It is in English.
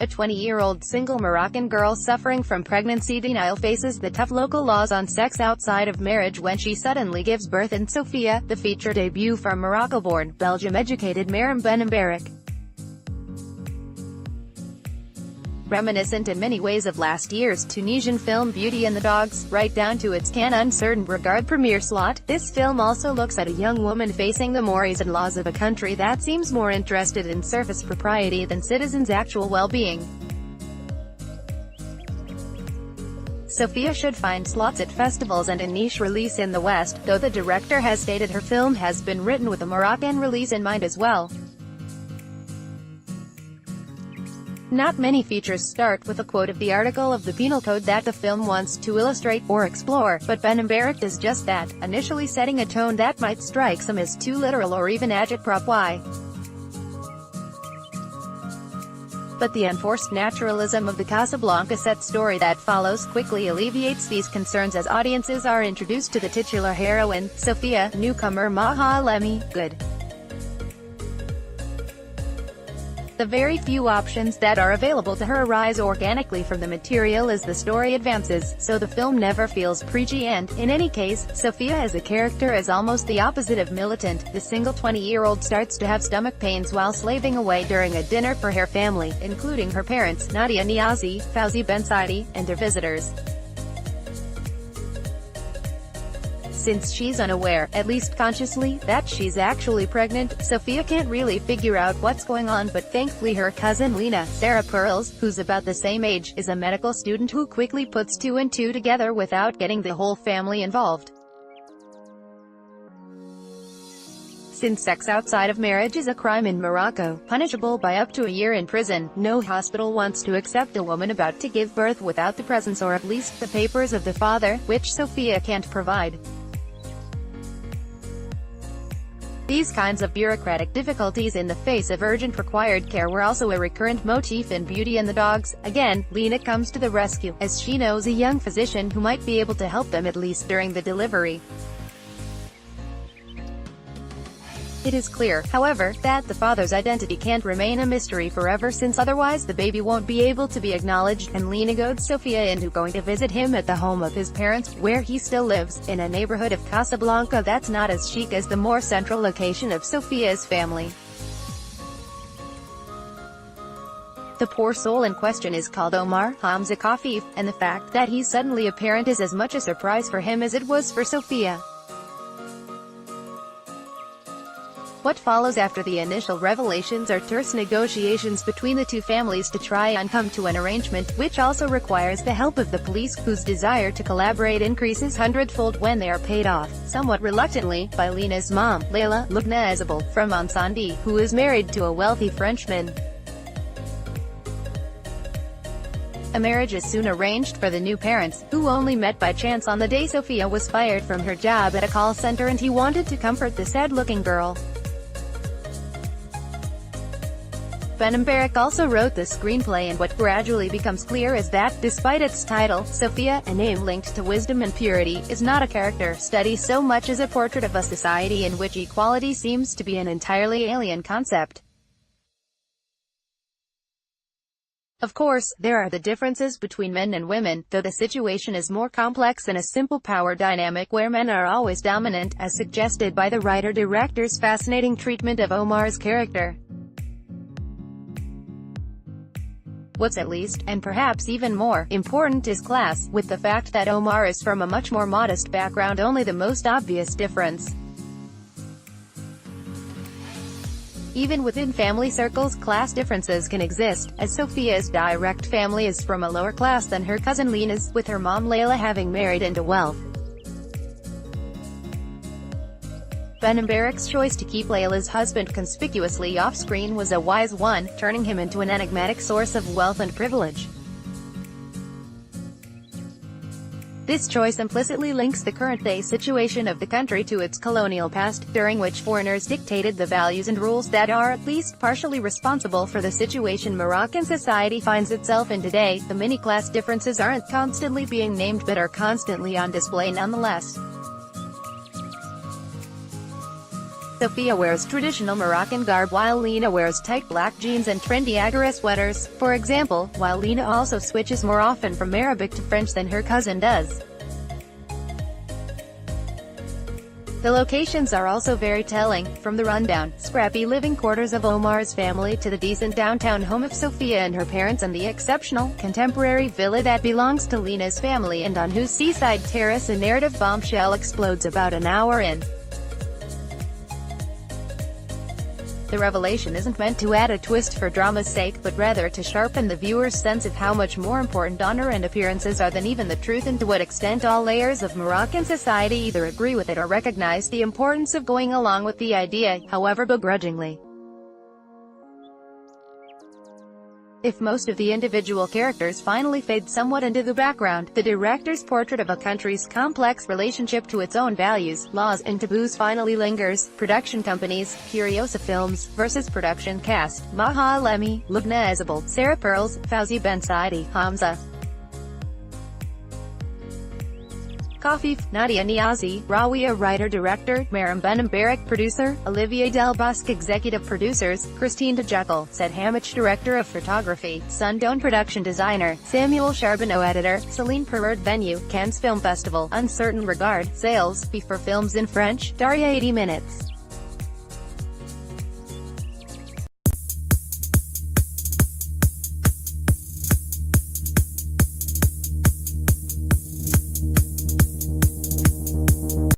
A 20-year-old single Moroccan girl suffering from pregnancy denial faces the tough local laws on sex outside of marriage when she suddenly gives birth in Sofia, the feature debut from Morocco-born, Belgium-educated Mariam Benambarak. Reminiscent in many ways of last year's Tunisian film Beauty and the Dogs, right down to its can uncertain regard premiere slot, this film also looks at a young woman facing the mores and laws of a country that seems more interested in surface propriety than citizens' actual well-being. Sofia should find slots at festivals and a niche release in the West, though the director has stated her film has been written with a Moroccan release in mind as well. Not many features start with a quote of the article of the penal code that the film wants to illustrate or explore, but Benambarak does just that, initially setting a tone that might strike some as too literal or even agitprop. But the enforced naturalism of the Casablanca set story that follows quickly alleviates these concerns as audiences are introduced to the titular heroine, Sofia, newcomer Maha Lemi. Good. The very few options that are available to her arise organically from the material as the story advances, so the film never feels preachy and, in any case, Sofia as a character is almost the opposite of militant. The single 20-year-old starts to have stomach pains while slaving away during a dinner for her family, including her parents, Nadia Niazi, Fauzi Ben Saidi, and their visitors. Since she's unaware, at least consciously, that she's actually pregnant, Sofia can't really figure out what's going on, but thankfully her cousin Lena, Sarah Pearls, who's about the same age, is a medical student who quickly puts two and two together without getting the whole family involved. Since sex outside of marriage is a crime in Morocco, punishable by up to a year in prison, no hospital wants to accept a woman about to give birth without the presence or at least the papers of the father, which Sofia can't provide. These kinds of bureaucratic difficulties in the face of urgent required care were also a recurrent motif in Beauty and the Dogs. Again, Lena comes to the rescue, as she knows a young physician who might be able to help them at least during the delivery. It is clear, however, that the father's identity can't remain a mystery forever since otherwise the baby won't be able to be acknowledged, and Lena goads Sofia into going to visit him at the home of his parents, where he still lives, in a neighborhood of Casablanca that's not as chic as the more central location of Sofia's family. The poor soul in question is called Omar Hamza Kafif, and the fact that he's suddenly a parent is as much a surprise for him as it was for Sofia. What follows after the initial revelations are terse negotiations between the two families to try and come to an arrangement, which also requires the help of the police, whose desire to collaborate increases hundredfold when they are paid off, somewhat reluctantly, by Lena's mom, Leila Lubna Ezebel, from Ansandi, who is married to a wealthy Frenchman. A marriage is soon arranged for the new parents, who only met by chance on the day Sofia was fired from her job at a call center and he wanted to comfort the sad-looking girl. Benambarak also wrote the screenplay, and what gradually becomes clear is that, despite its title, Sofia, a name linked to wisdom and purity, is not a character study so much as a portrait of a society in which equality seems to be an entirely alien concept. Of course, there are the differences between men and women, though the situation is more complex than a simple power dynamic where men are always dominant, as suggested by the writer-director's fascinating treatment of Omar's character. What's at least, and perhaps even more, important is class, with the fact that Omar is from a much more modest background only the most obvious difference. Even within family circles, class differences can exist, as Sofia's direct family is from a lower class than her cousin Lena's, with her mom Leila having married into wealth. Benambarak's choice to keep Leila's husband conspicuously off-screen was a wise one, turning him into an enigmatic source of wealth and privilege. This choice implicitly links the current-day situation of the country to its colonial past, during which foreigners dictated the values and rules that are at least partially responsible for the situation Moroccan society finds itself in today. The many class differences aren't constantly being named but are constantly on display nonetheless. Sofia wears traditional Moroccan garb while Lena wears tight black jeans and trendy Ankara sweaters, for example, while Lena also switches more often from Arabic to French than her cousin does. The locations are also very telling, from the rundown, scrappy living quarters of Omar's family to the decent downtown home of Sofia and her parents and the exceptional, contemporary villa that belongs to Lena's family and on whose seaside terrace a narrative bombshell explodes about an hour in. The revelation isn't meant to add a twist for drama's sake, but rather to sharpen the viewer's sense of how much more important honor and appearances are than even the truth, and to what extent all layers of Moroccan society either agree with it or recognize the importance of going along with the idea, however begrudgingly. If most of the individual characters finally fade somewhat into the background, the director's portrait of a country's complex relationship to its own values, laws, and taboos finally lingers. Production companies: Curiosa Films vs. Production cast: Maha Lemi, Lubna Ezebel, Sarah Pearls, Fauzi Ben Saidi, Hamza Kafif, Nadia Niazi, Rawia writer-director, Maram Benambarak producer, Olivier Delbosque executive producers, Christine Dejekal, Said Hamich director of photography, Sundone production designer, Samuel Charbonneau editor, Celine Perard venue, Cannes Film Festival, Uncertain Regard, sales, Before Films in French, Daria 80 Minutes.